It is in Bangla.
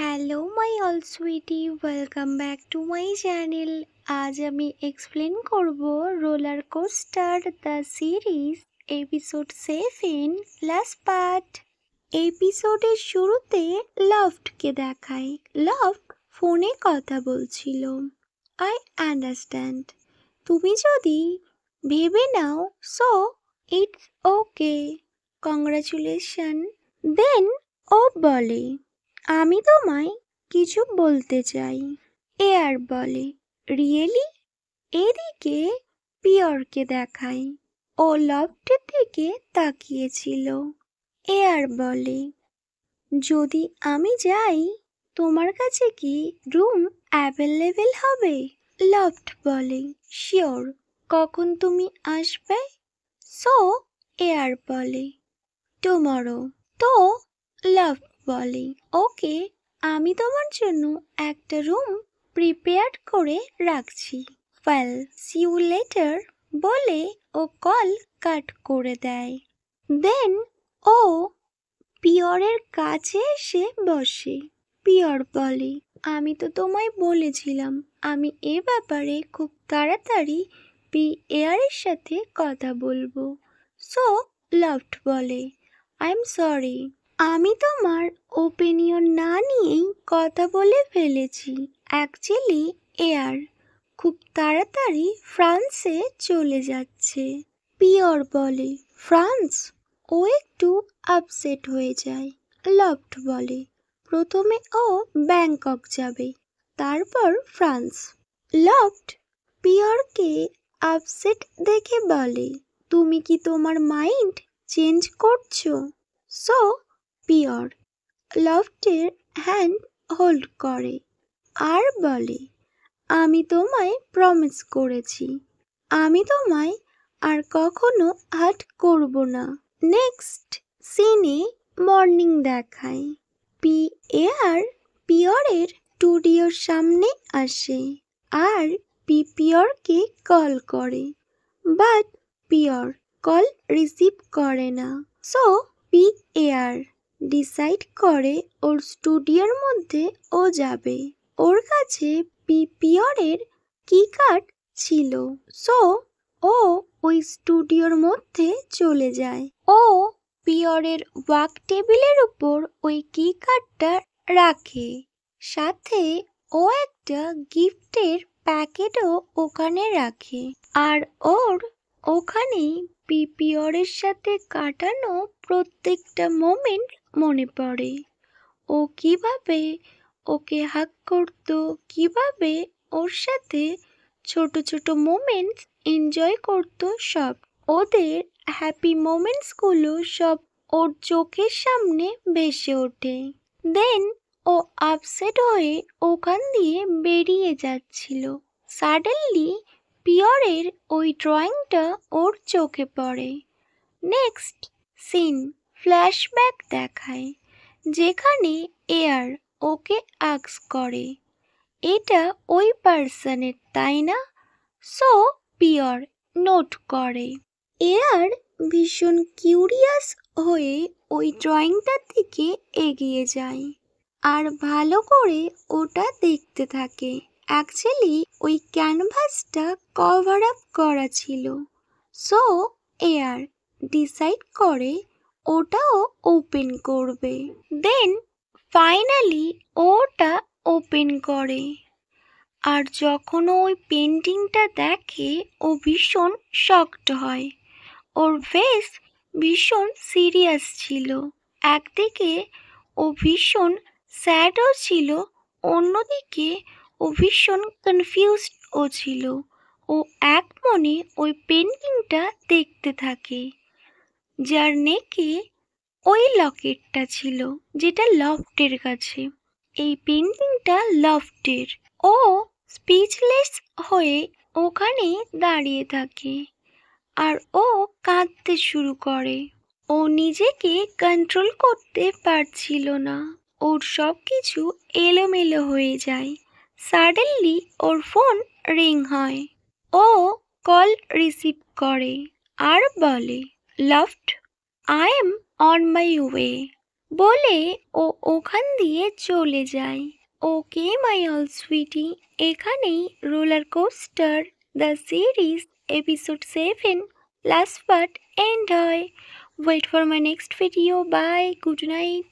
Hello my all sweetie, welcome back to my channel. আজ আমি এক্সপ্লেন করব Roller Coaster the Series episode 7 last part. এপিসোডের শুরুতে লফটকে দেখায়। লফট ফোনে কথা বলছিল। I understand. তুমি যদি ভেবে নাও, so it's okay, congratulation. Then ও বলে, আমি তোমায় কিছু বলতে চাই। এয়ার বলে, রিয়েলি? এদিকে পিয়রকে দেখায়। ও লফটের দিকে তাকিয়েছিল। এয়ার বলে, যদি আমি যাই, তোমার কাছে কি রুম অ্যাভেলেবেল হবে? লফট বলে, শিওর। কখন তুমি আসবে? সো এয়ার বলে, টুমরো। তো লফট বলে, ওকে, আমি তোমার জন্য একটা রুম প্রিপেয়ার করে রাখছি। ওয়েল, সি ইউ লেটার বলে ও কল কাট করে দেয়। দেন ও পিয়রের কাছে এসে বসে। পিয়র বলে, আমি তো তোমায় বলেছিলাম আমি এ ব্যাপারে খুব তাড়াতাড়ি এয়ারের সাথে কথা বলবো। সো লফট বলে, আই এম সরি, আমি তোমার ওপিনিয়ন না নিয়েই কথা বলে ফেলেছি। অ্যাকচুয়ালি এয়ার খুব তাড়াতাড়ি ফ্রান্সে চলে যাচ্ছে। পিয়র বলে, ফ্রান্স? ও একটু আপসেট হয়ে যায়। লফট বলে, প্রথমে ও ব্যাংকক যাবে, তারপর ফ্রান্স। লফট পিয়রকে আপসেট দেখে বলে, তুমি কি তোমার মাইন্ড চেঞ্জ করছো? সো পিয়র লফটের হ্যান্ড হোল্ড করে আর বলে, আমি তোমায় প্রমিস করেছি, আমি তোমায় আর কখনো হার্ট করব না। নেক্সট সিনে মর্নিং দেখায়। এয়ার পিয়রের স্টুডিওর সামনে আসে আর পিয়রকে কল করে, বাট পিয়র কল রিসিভ করে না। সো এয়ার ডিসাইড করে ওর স্টুডিওর মধ্যে ও যাবে। ওর কাছে পিয়রের কি কার্ড ছিল। সো ও ওই স্টুডিওর মধ্যে চলে যায়। ও পিয়রের ওয়ার্ক টেবিলের উপর ওই কি কার্ডটা রাখে। সাথে ও একটা গিফটের প্যাকেটও ওখানে রাখে। আর ওর ওখানেই পিয়রের সাথে কাটানো প্রত্যেকটা মোমেন্ট মনে পড়ে। ও কিভাবে ওকে হাগ করতো, কিভাবে ওর সাথে ছোট ছোট মোমেন্টস এনজয় করতো, সব ওদের হ্যাপি মোমেন্টসগুলো সব ওর চোখের সামনে ভেসে ওঠে। দেন ও আপসেট হয়ে ওখান দিয়ে বেরিয়ে যাচ্ছিল। সাডেনলি পিয়রের ওই ড্রয়িংটা ওর চোখে পড়ে। নেক্সট সিন ফ্ল্যাশব্যাক দেখায়, যেখানে এয়ার ওকে আস্ক করে, এটা ওই পার্সনের, তাই না? সো পিয়র নোট করে। এয়ার ভীষণ কিউরিয়াস হয়ে ওই ড্রয়িংটার দিকে এগিয়ে যায় আর ভালো করে ওটা দেখতে থাকে। অ্যাকচুয়ালি ওই ক্যানভাসটা কভার আপ করা ছিল। সো এয়ার ডিসাইড করে ওটাও ওপেন করবে। দেন ফাইনালি ওটা ওপেন করে। আর যখন ওই পেন্টিংটা দেখে ও ভীষণ শকড হয়। ওর ফেস ভীষণ সিরিয়াস ছিল। একদিকে ও ভীষণ স্যাডও ছিল, অন্যদিকে ও ভীষণ কনফিউজডও ছিল। ও এক মনে ওই পেন্টিংটা দেখতে থাকে, যার নেকে ওই লকেটটা ছিল, যেটা লফটের কাছে। এই পেন্টিংটা লফটের। ও স্পিচলেস হয়ে ওখানে দাঁড়িয়ে থাকে আর ও কাঁদতে শুরু করে। ও নিজেকে কন্ট্রোল করতে পারছিল না। ওর সব কিছু এলোমেলো হয়ে যায়। সাডেনলি ওর ফোন রিং হয়। ও কল রিসিভ করে আর বলে, loft, I am on my way. বলে ও ওখান দিয়ে চলে যায়। ওকে মাই অল সুইটি, এখানেই Roller Coaster the Series episode 7 last part end হয়। Wait for my next video. Bye, good night.